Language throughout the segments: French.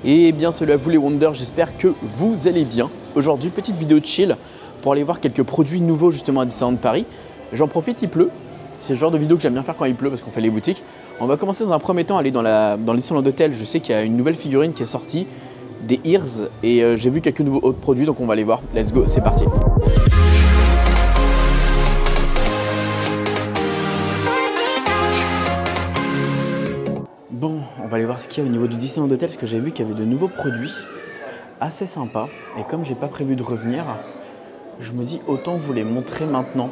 Et bien salut à vous les Wonders, j'espère que vous allez bien. Aujourd'hui petite vidéo de chill pour aller voir quelques produits nouveaux justement à Disneyland Paris. J'en profite, il pleut, c'est le genre de vidéo que j'aime bien faire quand il pleut parce qu'on fait les boutiques. On va commencer dans un premier temps à aller dans le Disneyland Hotel. Je sais qu'il y a une nouvelle figurine qui est sortie, des Ears, et j'ai vu quelques nouveaux autres produits donc on va aller voir. Let's go, c'est parti. Bon, on va aller voir ce qu'il y a au niveau du Disneyland Hotel parce que j'ai vu qu'il y avait de nouveaux produits assez sympas. Et comme j'ai pas prévu de revenir, je me dis autant vous les montrer maintenant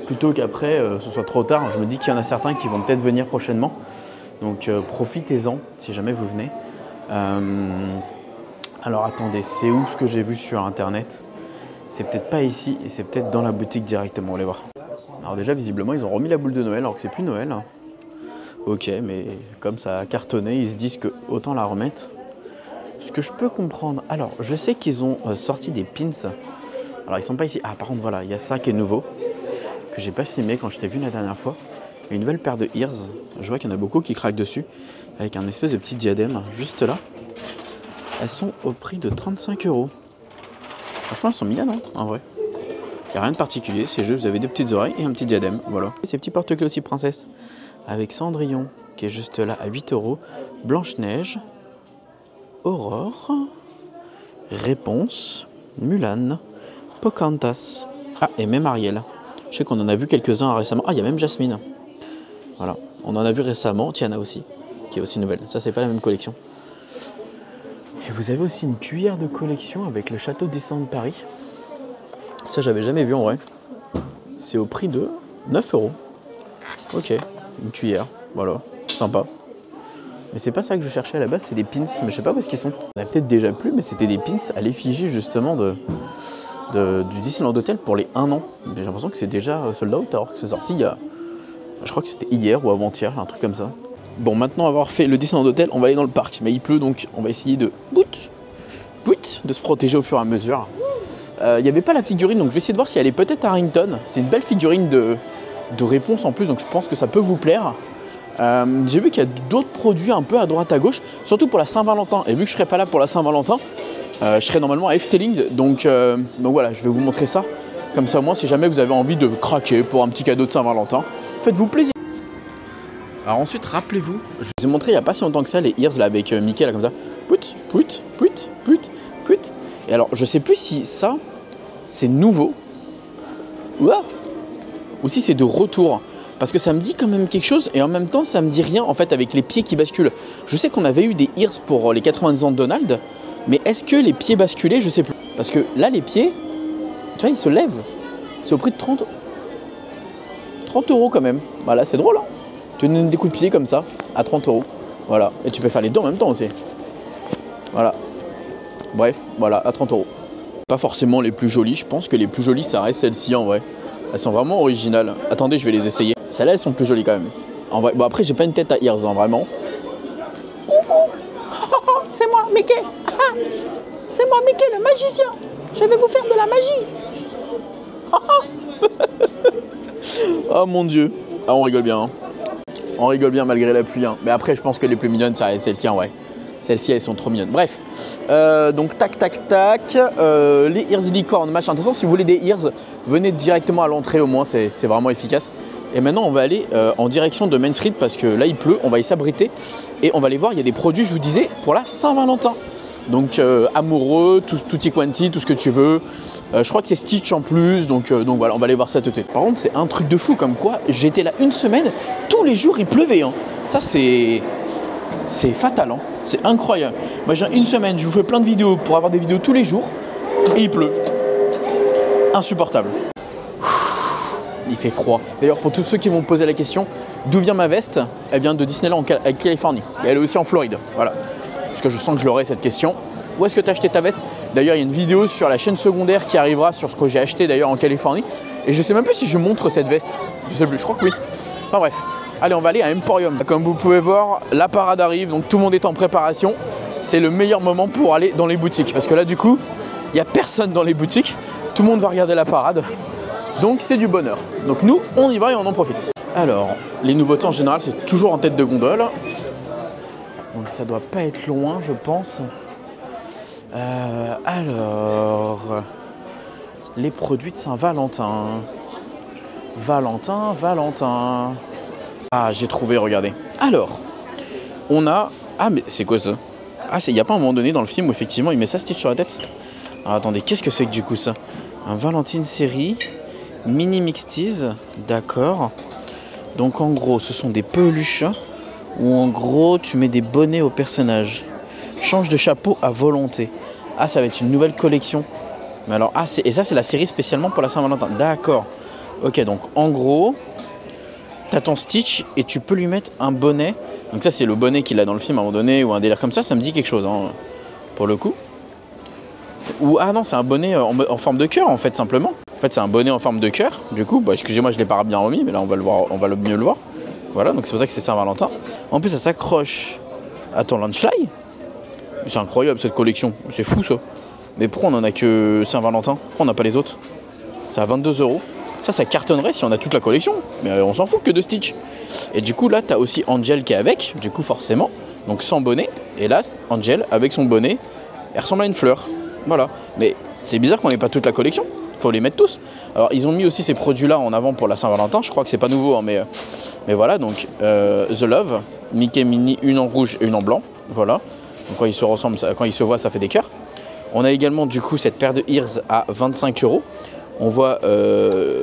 plutôt qu'après ce soit trop tard. Je me dis qu'il y en a certains qui vont peut-être venir prochainement. Donc profitez-en si jamais vous venez. Alors attendez, c'est où ce que j'ai vu sur internet? C'est peut-être pas ici et c'est peut-être dans la boutique directement, on va aller voir. Alors déjà visiblement ils ont remis la boule de Noël alors que c'est plus Noël. Ok, mais comme ça a cartonné, ils se disent que autant la remettre. Ce que je peux comprendre. Alors, je sais qu'ils ont sorti des pins. Alors, ils sont pas ici. Ah, par contre, voilà, il y a ça qui est nouveau. Que j'ai pas filmé quand je t'ai vu la dernière fois. Une nouvelle paire de Ears. Je vois qu'il y en a beaucoup qui craquent dessus. Avec un espèce de petit diadème juste là. Elles sont au prix de 35 €. Franchement, elles sont mignonnes, hein, en vrai. Il n'y a rien de particulier. C'est juste, vous avez des petites oreilles et un petit diadème. Voilà. Ces petits porte-clés aussi, princesse. Avec Cendrillon qui est juste là à 8 €, Blanche-Neige, Aurore, Réponse, Mulan, Pocahontas, ah et même Ariel. Je sais qu'on en a vu quelques-uns récemment, ah il y a même Jasmine. Voilà, on en a vu récemment, Tiana aussi, qui est aussi nouvelle, ça c'est pas la même collection. Et vous avez aussi une cuillère de collection avec le château de Disneyland Paris. Ça j'avais jamais vu en vrai. C'est au prix de 9 €. Ok. Une cuillère, voilà, sympa. Mais c'est pas ça que je cherchais à la base, c'est des pins, mais je sais pas où est-ce qu'ils sont. On a peut-être déjà plus, mais c'était des pins à l'effigie justement du Disneyland Hotel pour les 1 an. J'ai l'impression que c'est déjà sold out alors que c'est sorti il y a, je crois que c'était hier ou avant-hier, un truc comme ça. Bon, maintenant avoir fait le Disneyland Hotel, on va aller dans le parc, mais il pleut donc on va essayer de se protéger au fur et à mesure. Il n'y avait pas la figurine, donc je vais essayer de voir si elle est peut-être à Harrington. C'est une belle figurine de Réponse en plus, donc je pense que ça peut vous plaire. J'ai vu qu'il y a d'autres produits un peu à droite à gauche, surtout pour la Saint-Valentin. Et vu que je serai pas là pour la Saint-Valentin, je serai normalement à Efteling. Donc voilà, je vais vous montrer ça. Comme ça, moi, si jamais vous avez envie de craquer pour un petit cadeau de Saint-Valentin, faites-vous plaisir. Alors ensuite, rappelez-vous, je vous ai montré il n'y a pas si longtemps que ça les Ears là avec Mickey là comme ça. Put. Et alors, je sais plus si ça, c'est nouveau. Ouah, ou si c'est de retour, parce que ça me dit quand même quelque chose et en même temps ça me dit rien en fait avec les pieds qui basculent. Je sais qu'on avait eu des Ears pour les 90 ans de Donald, mais est-ce que les pieds basculaient? Je sais plus, parce que là les pieds, tu vois, ils se lèvent. C'est au prix de 30 € quand même. Voilà, c'est drôle, hein. Tu donnes des coups de pied comme ça à 30 €. Voilà, et tu peux faire les deux en même temps aussi. Voilà, bref, voilà, à 30 €. Pas forcément les plus jolies, je pense que les plus jolies ça reste celles-ci en vrai. Elles sont vraiment originales. Attendez, je vais les essayer. Celles-là, elles sont plus jolies quand même. En vrai, bon après, j'ai pas une tête à Ears, hein, vraiment. Coucou, c'est moi, Mickey. C'est moi, Mickey, le magicien. Je vais vous faire de la magie. Oh mon Dieu. Ah, on rigole bien. Hein. On rigole bien malgré la pluie. Hein. Mais après, je pense que les plus mignonnes, ça reste celles-ci en vrai. Celles-ci, elles sont trop mignonnes. Bref, donc tac. Les Ears licorne, machin. De toute façon, si vous voulez des Ears, venez directement à l'entrée au moins, c'est vraiment efficace. Et maintenant, on va aller en direction de Main Street parce que là, il pleut. On va y s'abriter et on va aller voir. Il y a des produits, je vous disais, pour la Saint-Valentin. Donc, amoureux, tutti quanti, tout ce que tu veux. Je crois que c'est Stitch en plus. Donc voilà, on va aller voir ça tout de suite. Par contre, c'est un truc de fou comme quoi. J'étais là une semaine, tous les jours, il pleuvait. Hein. Ça, c'est fatal, hein. C'est incroyable. Moi j'ai une semaine, je vous fais plein de vidéos pour avoir des vidéos tous les jours et il pleut. Insupportable. Il fait froid. D'ailleurs pour tous ceux qui vont me poser la question, d'où vient ma veste? Elle vient de Disneyland en Californie. Et elle est aussi en Floride. Voilà. Parce que je sens que je l'aurai cette question. Où est-ce que tu as acheté ta veste? D'ailleurs il y a une vidéo sur la chaîne secondaire qui arrivera sur ce que j'ai acheté d'ailleurs en Californie. Et je sais même plus si je montre cette veste. Je sais plus, je crois que oui. Enfin bref. Allez, on va aller à Emporium. Comme vous pouvez voir, la parade arrive, donc tout le monde est en préparation. C'est le meilleur moment pour aller dans les boutiques. Parce que là, du coup, il n'y a personne dans les boutiques. Tout le monde va regarder la parade. Donc, c'est du bonheur. Donc, nous, on y va et on en profite. Alors, les nouveautés en général, c'est toujours en tête de gondole. Donc ça doit pas être loin, je pense. Alors, les produits de Saint-Valentin. Valentin. Ah, j'ai trouvé, regardez. Alors, on a... Ah, mais c'est quoi ça? Ah, il n'y a pas un moment donné dans le film où effectivement il met ça Stitch sur la tête? Alors attendez, qu'est-ce que c'est que du coup ça? Un Valentine série, mini mixties, d'accord. Donc en gros, ce sont des peluches où en gros tu mets des bonnets aux personnages. Change de chapeau à volonté. Ah, ça va être une nouvelle collection. Mais alors, ah, et ça c'est la série spécialement pour la Saint-Valentin. D'accord. Ok, donc en gros, t'as ton Stitch et tu peux lui mettre un bonnet. Donc ça c'est le bonnet qu'il a dans le film à un moment donné ou un délire comme ça me dit quelque chose hein, pour le coup. Ou ah non, c'est un bonnet en forme de cœur en fait simplement. En fait c'est un bonnet en forme de cœur. Du coup, bah, excusez-moi je l'ai pas bien remis, mais là on va le voir, on va mieux le voir. Voilà, donc c'est pour ça que c'est Saint-Valentin. En plus ça s'accroche à ton Lunchfly. C'est incroyable cette collection, c'est fou ça. Mais pourquoi on en a que Saint-Valentin? Pourquoi on n'a pas les autres? C'est à 22 €. Ça cartonnerait si on a toute la collection. Mais on s'en fout que de Stitch. Et du coup, là, t'as aussi Angel qui est avec. Du coup, forcément. Donc, sans bonnet. Et là, Angel, avec son bonnet, elle ressemble à une fleur. Voilà. Mais c'est bizarre qu'on n'ait pas toute la collection. Faut les mettre tous. Alors, ils ont mis aussi ces produits-là en avant pour la Saint-Valentin. Je crois que c'est pas nouveau, hein, mais voilà. Donc, The Love. Mickey Minnie, une en rouge et une en blanc. Voilà. Donc, quand ils se ressemblent, quand ils se voient, ça fait des cœurs. On a également, du coup, cette paire de Ears à 25 €. On voit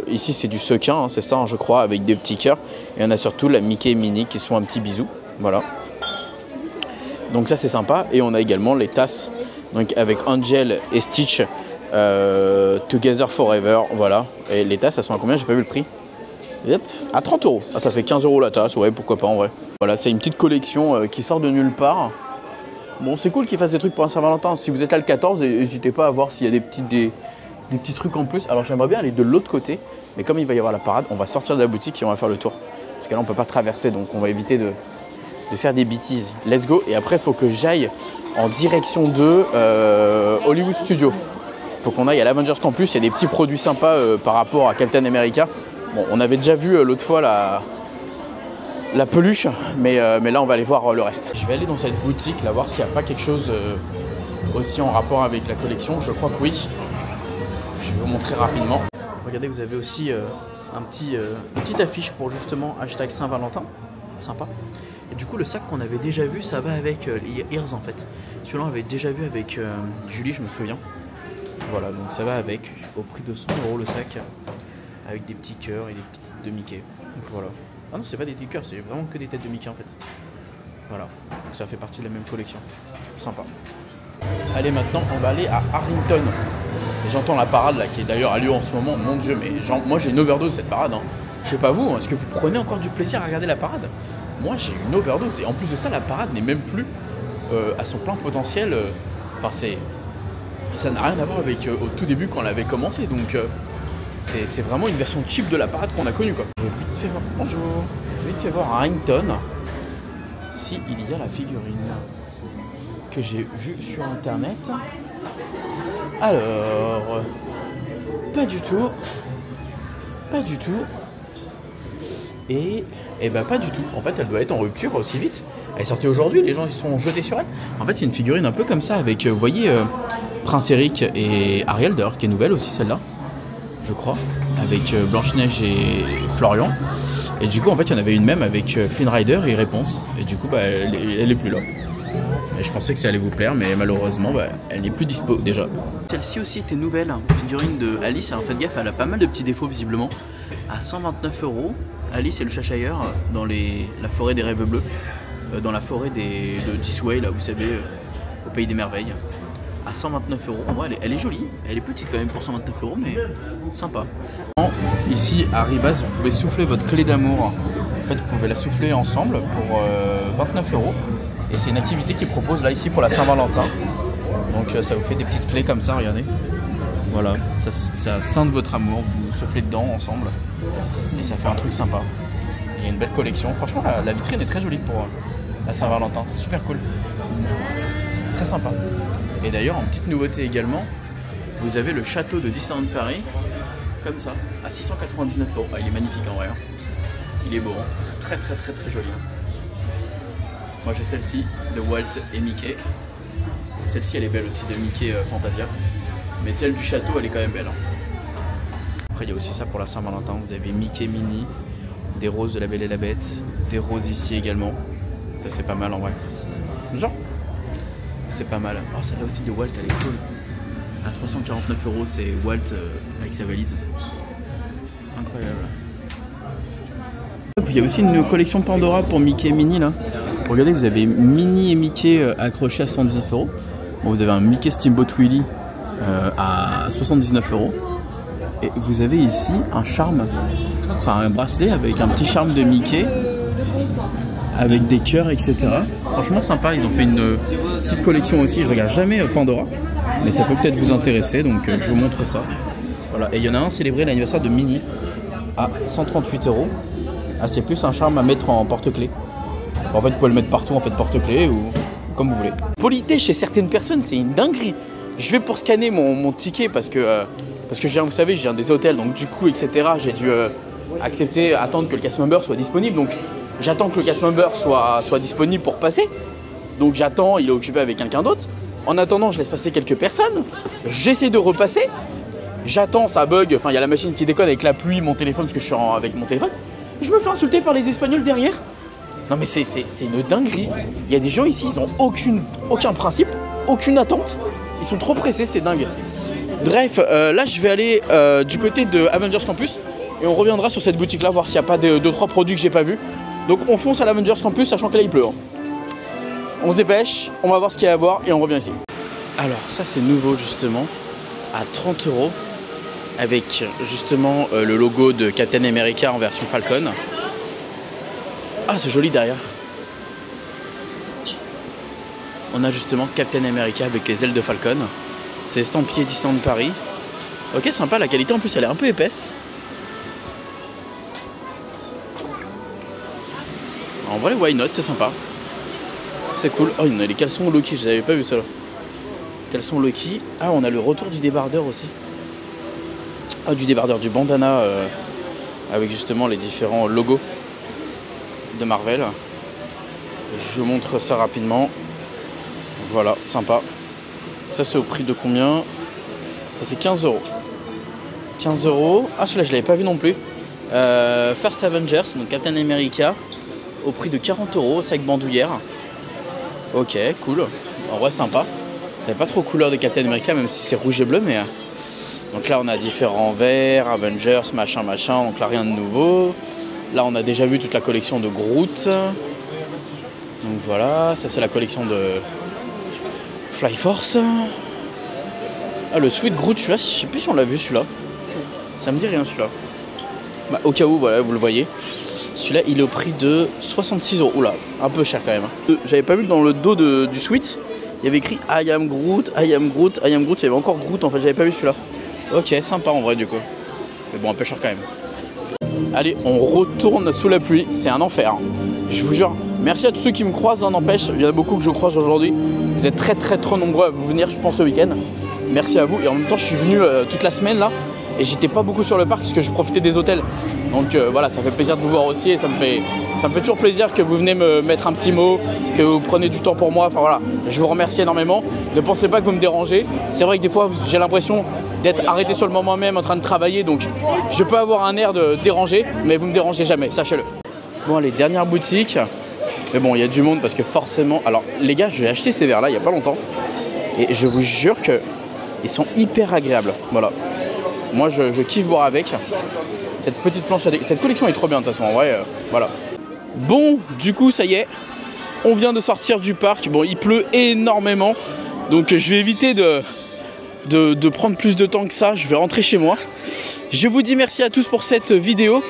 ici c'est du sequin, hein, c'est ça hein, je crois, avec des petits cœurs. Et on a surtout la Mickey et Minnie qui sont un petit bisou. Voilà. Donc ça c'est sympa. Et on a également les tasses donc avec Angel et Stitch Together Forever. Voilà. Et les tasses elles sont à combien? J'ai pas vu le prix. Yep. À 30 €. Ah, ça fait 15 € la tasse, ouais pourquoi pas en vrai. Voilà, c'est une petite collection qui sort de nulle part. Bon c'est cool qu'ils fassent des trucs pour un Saint-Valentin. Si vous êtes là le 14, n'hésitez pas à voir s'il y a des petits trucs en plus. Alors j'aimerais bien aller de l'autre côté, mais comme il va y avoir la parade, on va sortir de la boutique et on va faire le tour. Parce que là on peut pas traverser, donc on va éviter de faire des bêtises. Let's go. Et après il faut que j'aille en direction de Hollywood Studios. Il faut qu'on aille à l'Avengers Campus, il y a des petits produits sympas par rapport à Captain America. Bon, on avait déjà vu l'autre fois la peluche, mais là on va aller voir le reste. Je vais aller dans cette boutique, là voir s'il n'y a pas quelque chose aussi en rapport avec la collection. Je crois que oui. Je vais vous montrer rapidement. Regardez, vous avez aussi une petite affiche pour justement hashtag Saint-Valentin. Sympa. Et du coup, le sac qu'on avait déjà vu, ça va avec les Ears en fait. Celui-là, on avait déjà vu avec Julie, je me souviens. Voilà, donc ça va avec, au prix de 100 € le sac, avec des petits cœurs et des petites têtes de Mickey. Donc voilà. Ah non, c'est pas des petits cœurs, c'est vraiment que des têtes de Mickey en fait. Voilà, donc ça fait partie de la même collection. Sympa. Allez, maintenant, on va aller à Arlington. J'entends la parade là qui est d'ailleurs à lieu en ce moment, mon dieu, mais moi j'ai une overdose cette parade. Hein. Je sais pas vous, est-ce que vous prenez encore du plaisir à regarder la parade? Moi j'ai une overdose et en plus de ça la parade n'est même plus à son plein potentiel. Enfin ça n'a rien à voir avec au tout début quand on avait commencé, donc c'est vraiment une version cheap de la parade qu'on a connue quoi. Je vais vite fait voir, bonjour, je vais vite fait voir à Arlington si il y a la figurine que j'ai vue sur internet. Alors, pas du tout, et bah pas du tout. En fait, elle doit être en rupture aussi vite. Elle est sortie aujourd'hui, les gens ils sont jetés sur elle. En fait, c'est une figurine un peu comme ça avec, vous voyez, Prince Eric et Ariel d'ailleurs, qui est nouvelle aussi celle-là, je crois, avec Blanche-Neige et Florian. Et du coup, en fait, il y en avait une même avec Flynn Rider et Réponse. Et du coup, bah, elle est plus là. Et je pensais que ça allait vous plaire, mais malheureusement, bah, elle n'est plus dispo déjà. Celle-ci aussi était nouvelle, figurine de Alice. Alors faites gaffe, elle a pas mal de petits défauts visiblement. À 129 €, Alice et le Cheshire dans la forêt des rêves bleus, dans la forêt de Tisway, là vous savez, au pays des merveilles. À 129 €, en vrai elle est jolie, elle est petite quand même pour 129 €, mais sympa. Ici à Ribas, vous pouvez souffler votre clé d'amour. En fait, vous pouvez la souffler ensemble pour 29 €. Et c'est une activité qu'ils proposent là ici pour la Saint-Valentin. Donc ça vous fait des petites clés comme ça, regardez. Voilà, ça scinde votre amour, vous soufflez dedans ensemble. Et ça fait un truc sympa. Il y a une belle collection. Franchement, la vitrine est très jolie pour la Saint-Valentin. C'est super cool. Très sympa. Et d'ailleurs, en petite nouveauté également, vous avez le château de Disneyland Paris, comme ça, à 699 €. Ah, il est magnifique en vrai. Hein. Il est beau, hein. Très joli. Hein. Moi j'ai celle-ci de Walt et Mickey. Celle-ci elle est belle aussi, de Mickey Fantasia. Mais celle du château elle est quand même belle. Après il y a aussi ça pour la Saint-Valentin. Vous avez Mickey Mini, des roses de La Belle et la Bête, des roses ici également. Ça c'est pas mal en vrai. Genre, c'est pas mal. Oh celle-là aussi de Walt elle est cool. À 349 €, c'est Walt avec sa valise. Incroyable. Il y a aussi une collection Pandora pour Mickey Mini là. Regardez, vous avez Minnie et Mickey accrochés à 119 €. Bon, vous avez un Mickey Steamboat Willie à 79 €. Et vous avez ici un charme, enfin un bracelet avec un petit charme de Mickey, avec des cœurs, etc. Franchement sympa, ils ont fait une petite collection aussi. Je regarde jamais Pandora, mais ça peut peut-être vous intéresser, donc je vous montre ça. Voilà, et il y en a un célébré l'anniversaire de Minnie à 138 €. Ah, c'est plus un charme à mettre en porte-clés. En fait, vous pouvez le mettre partout en fait, porte-clés ou comme vous voulez. Politesse chez certaines personnes, c'est une dinguerie. Je vais pour scanner mon ticket parce que je viens, vous savez, je viens des hôtels, donc du coup, etc. J'ai dû attendre que le cast member soit disponible. Donc j'attends que le cast member soit disponible pour passer. Donc j'attends, il est occupé avec quelqu'un d'autre. En attendant, je laisse passer quelques personnes. J'essaie de repasser. J'attends, ça bug. Enfin, il y a la machine qui déconne avec la pluie, mon téléphone, parce que je suis avec mon téléphone. Je me fais insulter par les Espagnols derrière. Non mais c'est une dinguerie. Il y a des gens ici, ils n'ont aucun principe, aucune attente. Ils sont trop pressés, c'est dingue. Bref, là je vais aller du côté de Avengers Campus. Et on reviendra sur cette boutique là, voir s'il n'y a pas 2-3 produits que j'ai pas vus. Donc on fonce à l'Avengers Campus, sachant que là il pleut. On se dépêche, on va voir ce qu'il y a à voir et on revient ici. Alors ça c'est nouveau justement, à 30 €. Avec justement le logo de Captain America en version Falcon. Ah, c'est joli derrière. On a justement Captain America avec les ailes de Falcon. C'est estampillé Disneyland Paris. Ok, sympa, la qualité en plus elle est un peu épaisse. En vrai, why not, c'est sympa. C'est cool. Oh, on a les caleçons Loki, je n'avais pas vu ça là. Caleçons Loki. Ah, on a le retour du débardeur aussi. Ah, du débardeur, du bandana avec justement les différents logos de Marvel. Je vous montre ça rapidement. Voilà, sympa. Ça c'est au prix de combien? Ça c'est 15 €. 15 €. Ah, celui-là je l'avais pas vu non plus. First Avengers, donc Captain America, au prix de 40 €, c'est avec bandoulière. Ok, cool. En vrai sympa. Ça pas trop couleur de Captain America, même si c'est rouge et bleu, mais... Donc là on a différents verts, Avengers, machin, donc là rien de nouveau. Là on a déjà vu toute la collection de Groot. Donc voilà, ça c'est la collection de Fly Force. Ah, le Sweet Groot, celui-là, je sais plus si on l'a vu celui-là. Ça me dit rien celui-là. Bah, au cas où, voilà, vous le voyez. Celui-là il est au prix de 66 €. Oula, un peu cher quand même. J'avais pas vu que dans le dos du Sweet, il y avait écrit I am Groot, I am Groot, I am Groot. Il y avait encore Groot en fait, j'avais pas vu celui-là. Ok, sympa en vrai du coup. Mais bon, un peu cher quand même. Allez, on retourne sous la pluie. C'est un enfer. Je vous jure. Merci à tous ceux qui me croisent, hein, n'empêche. Il y en a beaucoup que je croise aujourd'hui. Vous êtes trop nombreux à vous venir, je pense, ce week-end. Merci à vous. Et en même temps, je suis venu toute la semaine là. Et j'étais pas beaucoup sur le parc parce que je profitais des hôtels. Donc voilà, ça fait plaisir de vous voir aussi. Et ça me fait toujours plaisir que vous venez me mettre un petit mot, que vous prenez du temps pour moi. Enfin voilà, je vous remercie énormément. Ne pensez pas que vous me dérangez. C'est vrai que des fois, j'ai l'impression d'être arrêté sur le moment même en train de travailler. Donc je peux avoir un air de déranger, mais vous me dérangez jamais, sachez-le. Bon, allez, dernière boutique. Mais bon, il y a du monde parce que forcément... Alors les gars, j'ai acheté ces verres là il n'y a pas longtemps. Et je vous jure qu'ils sont hyper agréables. Voilà. Moi je kiffe boire avec. Cette petite planche à cette collection est trop bien de toute façon en vrai. Voilà. Bon, du coup ça y est. On vient de sortir du parc. Bon, il pleut énormément. Donc je vais éviter de prendre plus de temps que ça. Je vais rentrer chez moi. Je vous dis merci à tous pour cette vidéo.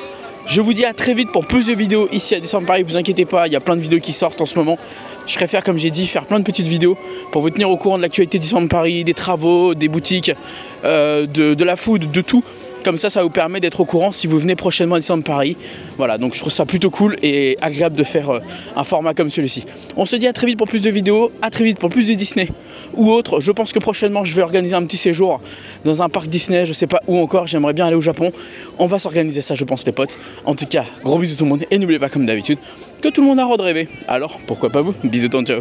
Je vous dis à très vite pour plus de vidéos ici à Disneyland Paris. Vous inquiétez pas, il y a plein de vidéos qui sortent en ce moment. Je préfère, comme j'ai dit, faire plein de petites vidéos pour vous tenir au courant de l'actualité Disneyland Paris, des travaux, des boutiques, de la food, de tout. Comme ça vous permet d'être au courant si vous venez prochainement à Disneyland Paris. Voilà, donc je trouve ça plutôt cool et agréable de faire un format comme celui-ci. On se dit à très vite pour plus de vidéos, à très vite pour plus de Disney ou autre. Je pense que prochainement je vais organiser un petit séjour dans un parc Disney, je sais pas où encore, j'aimerais bien aller au Japon. On va s'organiser ça, je pense, les potes. En tout cas, gros bisous tout le monde et n'oubliez pas comme d'habitude que tout le monde a le droit de rêver. Alors pourquoi pas vous? Bisous, ciao.